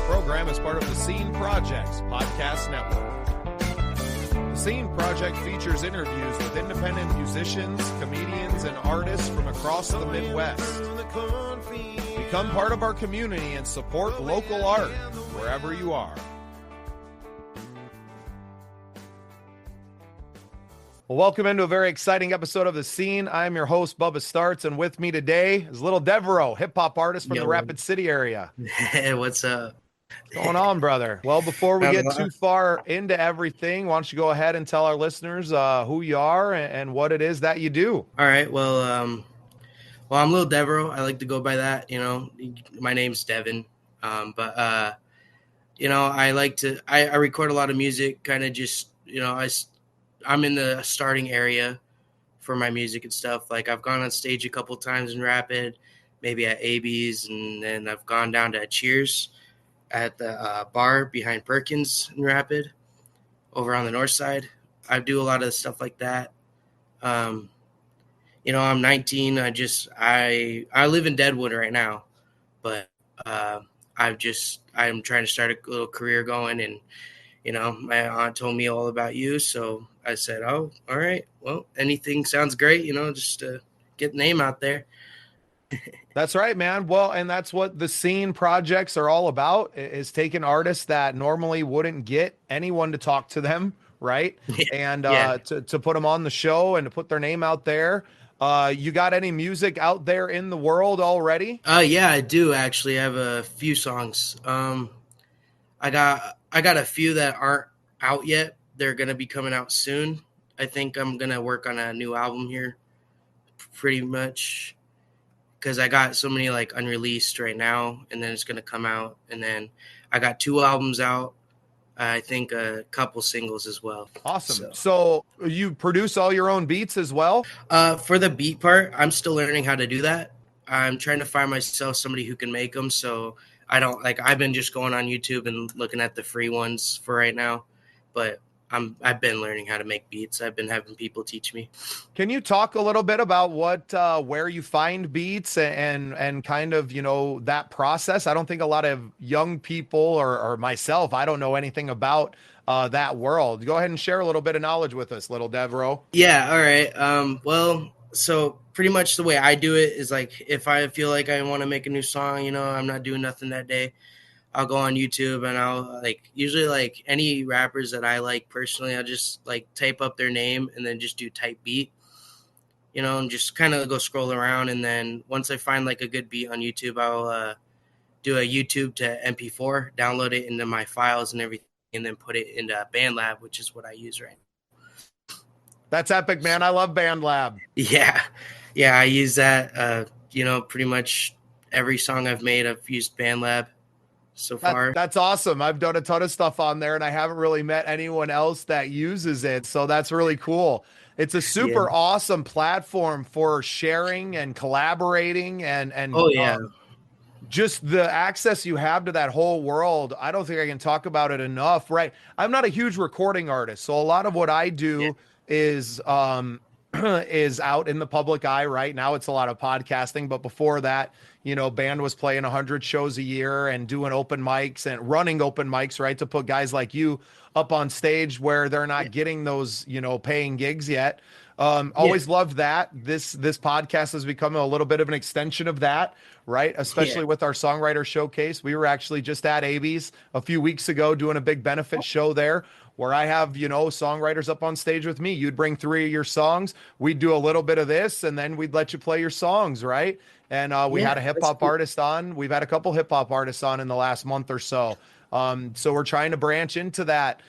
program is part of the Scene Project's podcast network. The Scene Project features interviews with independent musicians, comedians, and artists from across the Midwest. Become part of our community and support local art wherever you are. Well, welcome into a very exciting episode of The Scene. I'm your host, Bubba Starts, and with me today is Lil Devero, hip-hop artist from the Rapid City area. Hey, what's up? What's going on, brother? Well, before we get too far into everything, why don't you go ahead and tell our listeners who you are and what it is that you do? All right. Well, I'm Lil Devero. I like to go by that. My name's Devin. I record a lot of music. Kind of just, I'm in the starting area for my music and stuff. Like I've gone on stage a couple times in Rapid, maybe at AB's, and then I've gone down to Cheers at the bar behind Perkins in Rapid over on the north side. I do a lot of stuff like that. I'm 19. I live in Deadwood right now, but I'm trying to start a little career going, and my aunt told me all about you, so I said, oh, all right, well, anything sounds great, just to get the name out there. That's right, man. Well, and that's what the Scene projects are all about, is taking artists that normally wouldn't get anyone to talk to them, right? And to put them on the show and to put their name out there. You got any music out there in the world already? Yeah, I do actually. I have a few songs. I got a few that aren't out yet. They're gonna be coming out soon. I think I'm gonna work on a new album here, pretty much, because I got so many like unreleased right now, and then it's gonna come out. And then I got 2 albums out. I think a couple singles as well. Awesome. So you produce all your own beats as well? For the beat part, I'm still learning how to do that. I'm trying to find myself somebody who can make them. So I've been just going on YouTube and looking at the free ones for right now, but I've been learning how to make beats. I've been having people teach me. Can you talk a little bit about where you find beats and kind of, that process? I don't think a lot of young people or myself, I don't know anything about that world. Go ahead and share a little bit of knowledge with us, Lil Devero. Yeah. All right. So pretty much the way I do it is like, if I feel like I want to make a new song, I'm not doing nothing that day, I'll go on YouTube and I'll usually any rappers that I like personally, I'll just type up their name and then just do type beat, and just kind of go scroll around. And then once I find a good beat on YouTube, I'll do a YouTube to MP4, download it into my files and everything, and then put it into BandLab, which is what I use right now. That's epic, man. I love BandLab. Yeah. Yeah, I use that, pretty much every song I've made, I've used BandLab so far. That's awesome. I've done a ton of stuff on there, and I haven't really met anyone else that uses it, so that's really cool. It's a super awesome platform for sharing and collaborating and just the access you have to that whole world. I don't think I can talk about it enough, right? I'm not a huge recording artist, so a lot of what I do is out in the public eye. Right now it's a lot of podcasting, but before that, band was playing 100 shows a year and doing open mics and running open mics, right, to put guys like you up on stage where they're not getting those paying gigs yet. Always loved that. This podcast has become a little bit of an extension of that, right? Especially with our songwriter showcase. We were actually just at AB's a few weeks ago doing a big benefit show there, where I have, songwriters up on stage with me. You'd bring 3 of your songs. We'd do a little bit of this, and then we'd let you play your songs, right? And we had a hip-hop artist on. We've had a couple hip-hop artists on in the last month or so. So we're trying to branch into that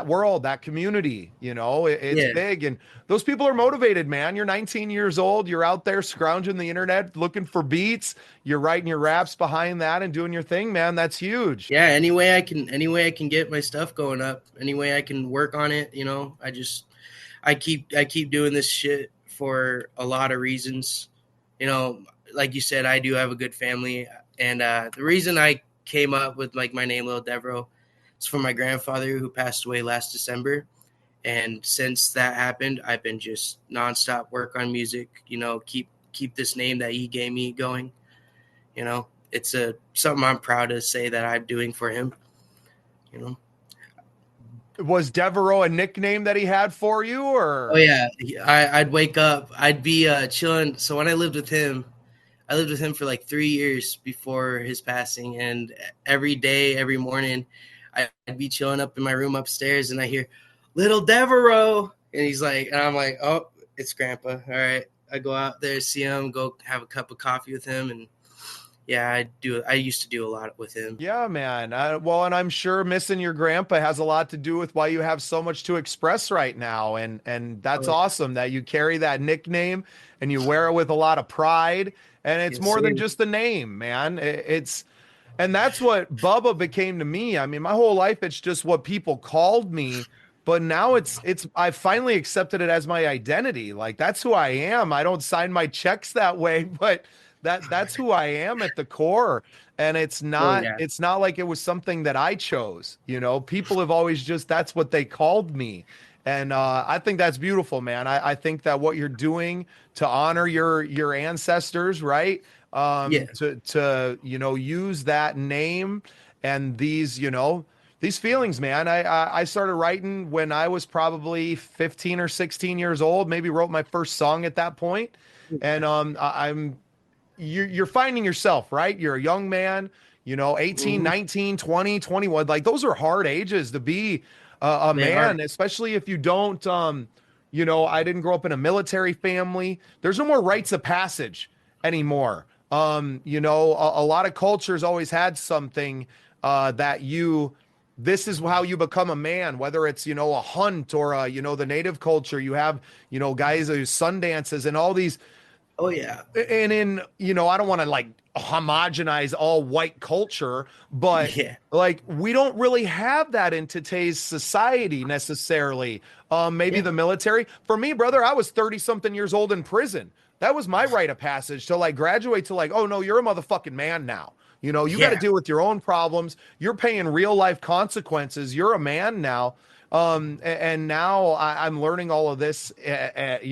world, that community. It's big. And those people are motivated, man. You're 19 years old. You're out there scrounging the internet, looking for beats. You're writing your raps behind that and doing your thing, man. That's huge. Yeah. Any way I can get my stuff going up, any way I can work on it. I keep doing this shit for a lot of reasons. Like you said, I do have a good family. And the reason I came up with my name, Lil Devero, is from my grandfather who passed away last December. And since that happened, I've been just nonstop work on music, keep this name that he gave me going, it's a something I'm proud to say that I'm doing for him. You know. Was Devereaux a nickname that he had for you, Oh or? yeah, I'd wake up. I'd be chilling. So when I lived with him, I lived with him for like 3 years before his passing, and every day, every morning, I'd be chilling up in my room upstairs, and I hear Little Devero, and he's like, and I'm like, oh, it's Grandpa. All right, I go out there, see him, go have a cup of coffee with him, and yeah, I do. I used to do a lot with him. Yeah, man. Well, and I'm sure missing your grandpa has a lot to do with why you have so much to express right now, and that's Oh, awesome that you carry that nickname and you wear it with a lot of pride. And it's yes, more than sir. just the name, man. It's and that's what Bubba became to me. I mean, my whole life it's just what people called me, but now it's I finally accepted it as my identity. Like that's who I am. I don't sign my checks that way, but that's who I am at the core. And Oh yeah, it's not like it was something that I chose. You know, people have always just that's what they called me. And I think that's beautiful, man. I think that what you're doing to honor your ancestors, right? yeah. To use that name and these feelings, man. I started writing when I was probably 15 or 16 years old. Maybe wrote my first song at that point, and I'm you're finding yourself, right? You're a young man, 18, Mm-hmm. 19, 20, 21. Like those are hard ages to be a They are. man, especially if you don't, I didn't grow up in a military family. There's no more rites of passage anymore. A lot of cultures always had something that this is how you become a man, whether it's, a hunt or, the native culture. You have, guys who sun dances and all these Oh yeah, and in I don't want to like homogenize all white culture, but yeah, like we don't really have that in today's society necessarily. Maybe yeah, the military. For me, brother, I was 30 something years old in prison. That was my rite of passage to like graduate to like, oh no, you're a motherfucking man now. You got to yeah. deal with your own problems. You're paying real life consequences. You're a man now. And now I'm learning all of this,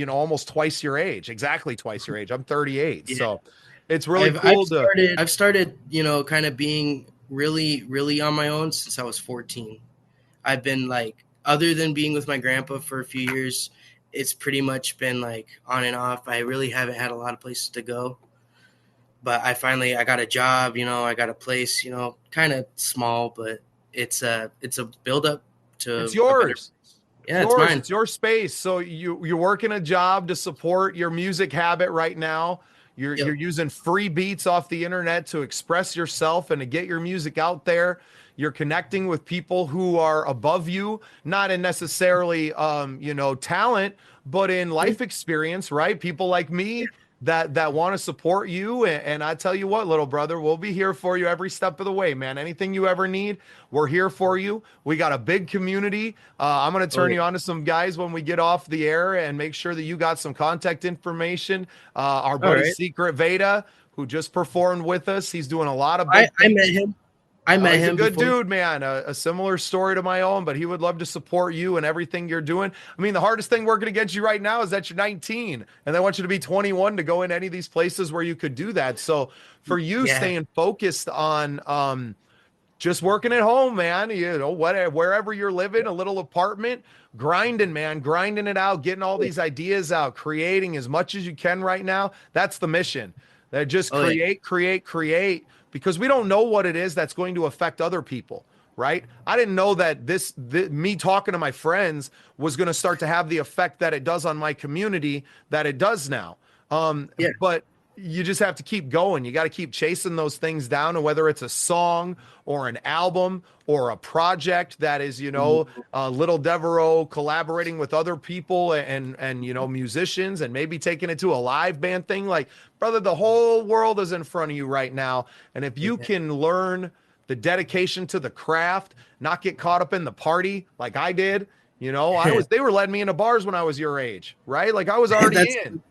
almost twice your age, exactly twice your age. I'm 38. Yeah. So it's really I've cool to, started, kind of being really, really on my own since I was 14. I've been like, other than being with my grandpa for a few years, it's pretty much been like on and off. I really haven't had a lot of places to go. But I got a job, I got a place, kind of small, but it's a build up it's to a better yours. place. It's Yeah, it's yours. mine. It's your space. So you're working a job to support your music habit right now. You're Yep. using free beats off the internet to express yourself and to get your music out there. You're connecting with people who are above you, not in necessarily talent, but in life experience, right? People like Yeah. me that want to support you. And I tell you what, little brother, we'll be here for you every step of the way, man. Anything you ever need, we're here for you. We got a big community. I'm going to Oh turn yeah. you on to some guys when we get off the air and make sure that you got some contact information. Our All buddy right. Secret Veda, who just performed with us, he's doing a lot of I big I met things. him. I Oh, met he's a him good before. dude, man. A similar story to my own, but he would love to support you and everything you're doing. I mean, the hardest thing working against you right now is that you're 19 and they want you to be 21 to go in any of these places where you could do that. So for you, Yeah. staying focused on just working at home, man, wherever you're living, a little apartment, grinding, man, grinding it out, getting all these ideas out, creating as much as you can right now. That's the mission. That just Oh yeah. create, because we don't know what it is that's going to affect other people, right? I didn't know that me talking to my friends was going to start to have the effect that it does on my community that it does now. Yeah. But you just have to keep going. You got to keep chasing those things down, and whether it's a song or an album or a project that is, Mhm. Little Devero collaborating with other people and musicians, and maybe taking it to a live band thing. Like, brother, the whole world is in front of you right now, and if you Yeah. can learn the dedication to the craft, not get caught up in the party like I did. They were letting me into bars when I was your age, right? Like I was already That's in.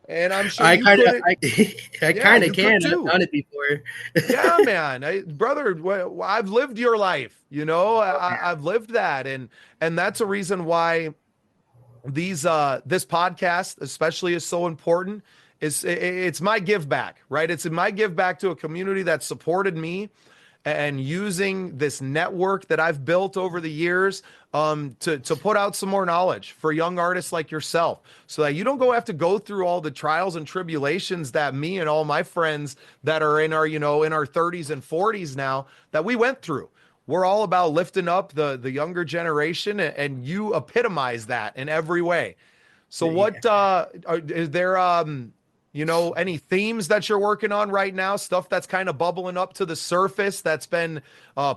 And I'm sure I you kind of couldn't. I, I Yeah, kind of you could can. I've too. done it before. Yeah, man, brother, I've lived your life. Oh yeah. I've lived that, and that's a reason why this podcast especially is so important. it's my give back, right? It's my give back to a community that supported me and using this network that I've built over the years to put out some more knowledge for young artists like yourself so that you don't have to go through all the trials and tribulations that me and all my friends that are in our, in our 30s and 40s now that we went through. We're all about lifting up the younger generation, and you epitomize that in every way. So Yeah. what is there any themes that you're working on right now, stuff that's kind of bubbling up to the surface that's been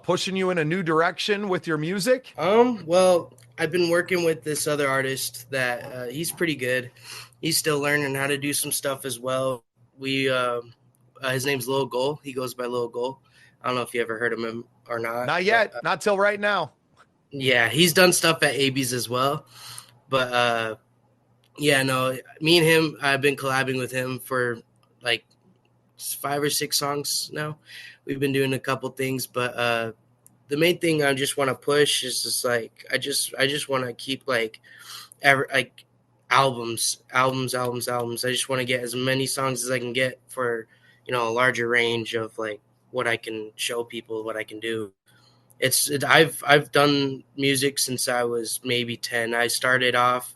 pushing you in a new direction with your music? Well, I've been working with this other artist that he's pretty good. He's still learning how to do some stuff as well. We his name's Lil Goal. He goes by Lil Goal. I don't know if you ever heard of him or not, Not but yet, not till right now. yeah, he's done stuff at AB's as well. But yeah, no, me and him, I've been collabing with him for like 5 or 6 songs now. We've been doing a couple things, but the main thing I just want to push is just like I just want to keep like like albums. I just want to get as many songs as I can get for a larger range of like what I can show people, what I can do. I've done music since I was maybe 10. I started off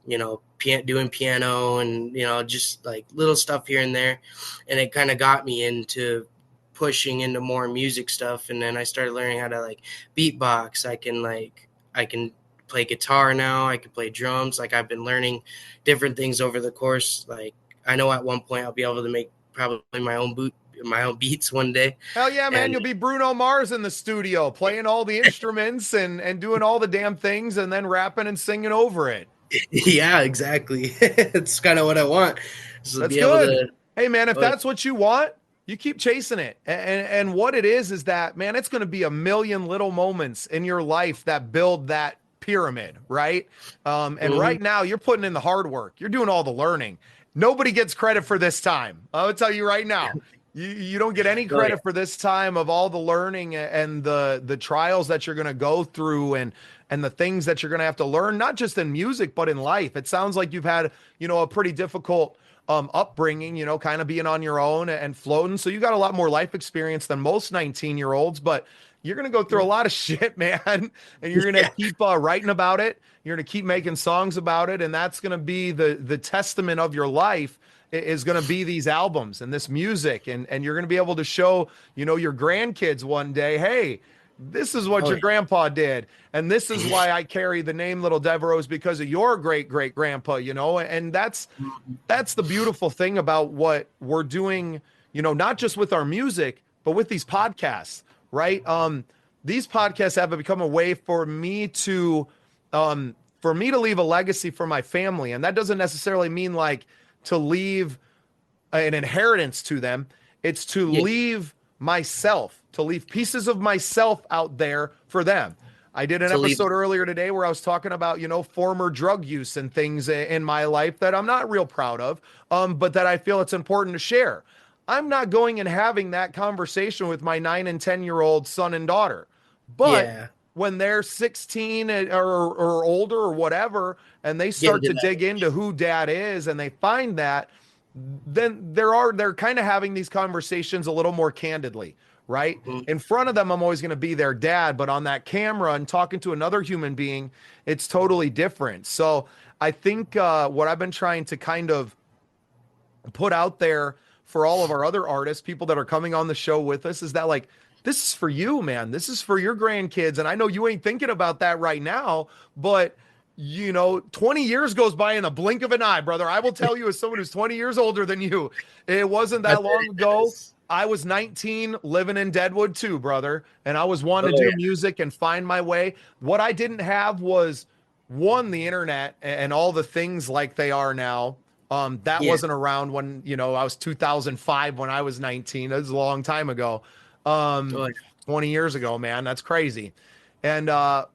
doing piano and just like little stuff here and there, and it kind of got me into pushing into more music stuff. And then I started learning how to like beatbox. I can play guitar now. I can play drums. Like I've been learning different things over the course. Like I know at one point I'll be able to make probably my own beats one day. Hell yeah, man. And You'll be Bruno Mars in the studio playing all the instruments and doing all the damn things and then rapping and singing over it. yeah, exactly. It's kind of what I want. So to That's be able good. to Hey, man, if that's what you want, you keep chasing it. And what it is that, man, it's going to be a million little moments in your life that build that pyramid, right? And right now, you're putting in the hard work. You're doing all the learning. Nobody gets credit for this time. I'll tell you right now. You don't get any credit for this time of all the learning and the trials that you're going to go through and the things that you're going to have to learn, not just in music, but in life. It sounds like you've had, a pretty difficult upbringing, kind of being on your own and floating. So you got a lot more life experience than most 19-year-olds, but you're going to go through a lot of shit, man. And you're going to keep writing about it. You're going to keep making songs about it. And that's going to be the testament of your life is going to be these albums and this music. And you're going to be able to show, your grandkids one day, hey, this is what your grandpa did. And this is why I carry the name Lil Devero, is because of your great grandpa, and that's the beautiful thing about what we're doing, not just with our music, but with these podcasts, right? These podcasts have become a way for me to leave a legacy for my family. And that doesn't necessarily mean like to leave an inheritance to them. It's to leave myself, to leave pieces of myself out there for them. I did an episode earlier today where I was talking about, former drug use and things in my life that I'm not real proud of, but that I feel it's important to share. I'm not going and having that conversation with my 9 and 10-year-old son and daughter, but when they're 16 or older or whatever, and they start to dig into who dad is and they find that, then they're kind of having these conversations a little more candidly, right? In front of them, I'm always going to be their dad, but on that camera and talking to another human being, it's totally different. So I think what I've been trying to kind of put out there for all of our other artists, people that are coming on the show with us, is that like, this is for you, man. This is for your grandkids. And I know you ain't thinking about that right now, but 20 years goes by in a blink of an eye, brother. I will tell you, as someone who's 20 years older than you, it wasn't that long ago. I was 19 living in Deadwood too, brother. And I was wanting to do music and find my way. What I didn't have was the internet and all the things like they are now. That wasn't around when, I was 2005 when I was 19. It was a long time ago. 20 years ago, man. That's crazy. And I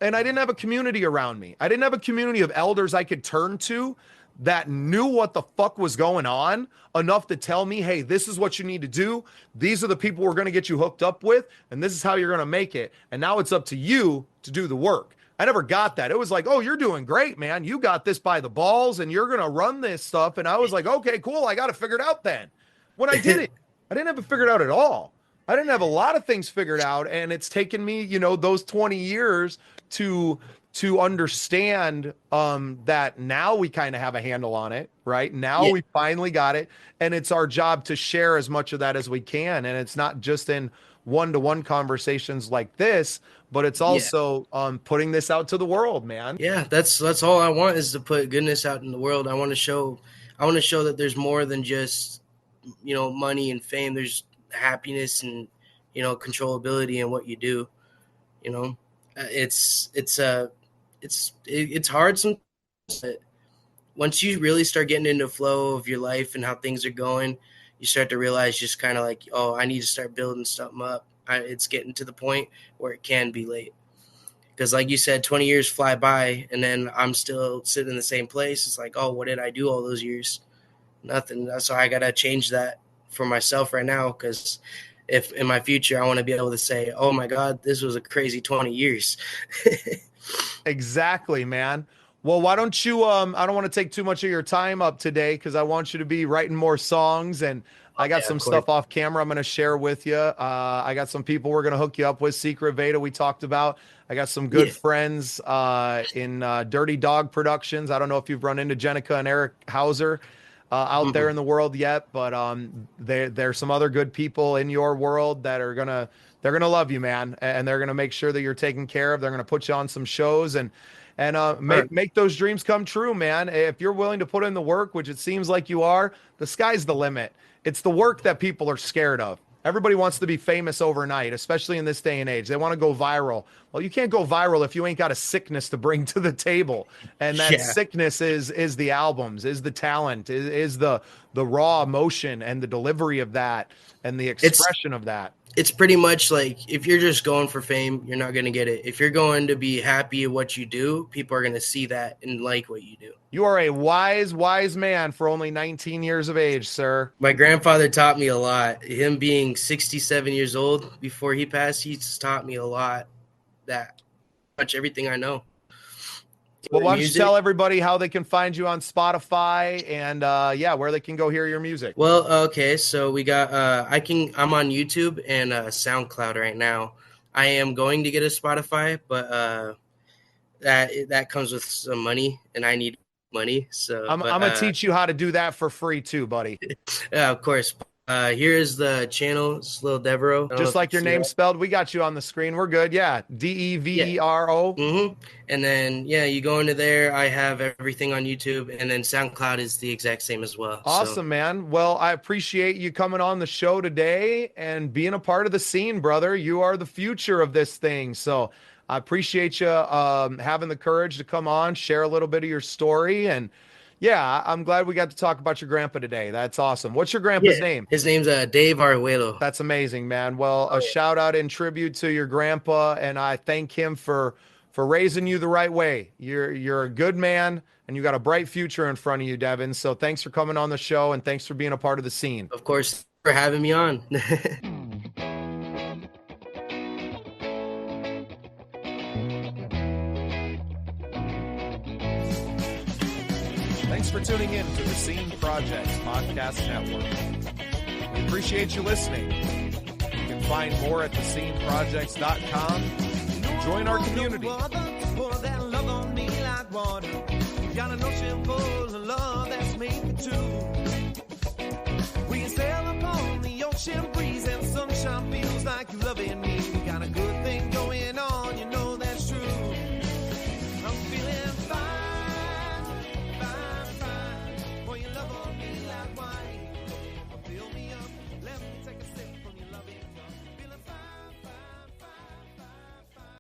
didn't have a community around me. I didn't have a community of elders I could turn to that knew what the fuck was going on enough to tell me, hey, this is what you need to do. These are the people we're going to get you hooked up with, and this is how you're going to make it. And now it's up to you to do the work. I never got that. It was like, oh, you're doing great, man. You got this by the balls and you're going to run this stuff. And I was like, okay, cool. I got it figured out then. When I did it, I didn't have it figured out at all. I didn't have a lot of things figured out. And it's taken me, those 20 years to understand that now we kind of have a handle on it, right? Now we finally got it. And it's our job to share as much of that as we can. And it's not just in one-to-one conversations like this, but it's also putting this out to the world, man. Yeah, that's all I want, is to put goodness out in the world. I want to show that there's more than just, money and fame. There's happiness and, controllability in what you do. It's hard sometimes, but once you really start getting into the flow of your life and how things are going, you start to realize just kind of like, oh, I need to start building something up. It's getting to the point where it can be late. Because like you said, 20 years fly by and then I'm still sitting in the same place. It's like, oh, what did I do all those years? Nothing. So I got to change that for myself right now, because if in my future I want to be able to say, oh my God, this was a crazy 20 years. Exactly, man. Well, why don't you, I don't want to take too much of your time up today, because I want you to be writing more songs, and I got some stuff off camera I'm going to share with you. I got some people we're going to hook you up with. Secret Veda we talked about. I got some good friends in Dirty Dog Productions. I don't know if you've run into Jenica and Eric Hauser out there in the world yet, but there's some other good people in your world that are they're gonna love you, man, and they're gonna make sure that you're taken care of. They're gonna put you on some shows and make those dreams come true, man. If you're willing to put in the work, which it seems like you are, the sky's the limit. It's the work that people are scared of. Everybody wants to be famous overnight, especially in this day and age. They want to go viral. Well, you can't go viral if you ain't got a sickness to bring to the table. And that sickness is the albums, is the talent, is the raw emotion and the delivery of that and the expression of that. It's pretty much like, if you're just going for fame, you're not going to get it. If you're going to be happy at what you do, people are going to see that and like what you do. You are a wise man for only 19 years of age, sir. My grandfather taught me a lot. Him being 67 years old before he passed, he's taught me a lot, that much everything I know. Well, why don't you tell everybody how they can find you on Spotify and where they can go hear your music? Well, okay, so we got I'm on YouTube and SoundCloud right now. I am going to get a Spotify, but that comes with some money, and I need money. So I'm gonna teach you how to do that for free too, buddy. Yeah, of course. Here is the channel. It's Lil Devero. Just like your name spelled. We got you on the screen. We're good. Yeah. Devero. Mm-hmm. And then, you go into there. I have everything on YouTube. And then SoundCloud is the exact same as well. Awesome, man. Well, I appreciate you coming on the show today and being a part of the scene, brother. You are the future of this thing. So I appreciate you having the courage to come on, share a little bit of your story. And yeah, I'm glad we got to talk about your grandpa today. That's awesome. What's your grandpa's name? His name's Dave Arguello. That's amazing, man. Well, a shout out and tribute to your grandpa, and I thank him for raising you the right way. You're a good man, and you got a bright future in front of you, Devin. So thanks for coming on the show, and thanks for being a part of the scene. Of course, for having me on. Thanks for tuning in to the Scene Projects Podcast Network. We appreciate you listening. You can find more at thesceneprojects.com and join our community. Got an ocean full of love that's made for two. We sail upon the ocean breeze and sunshine feels like you loving me.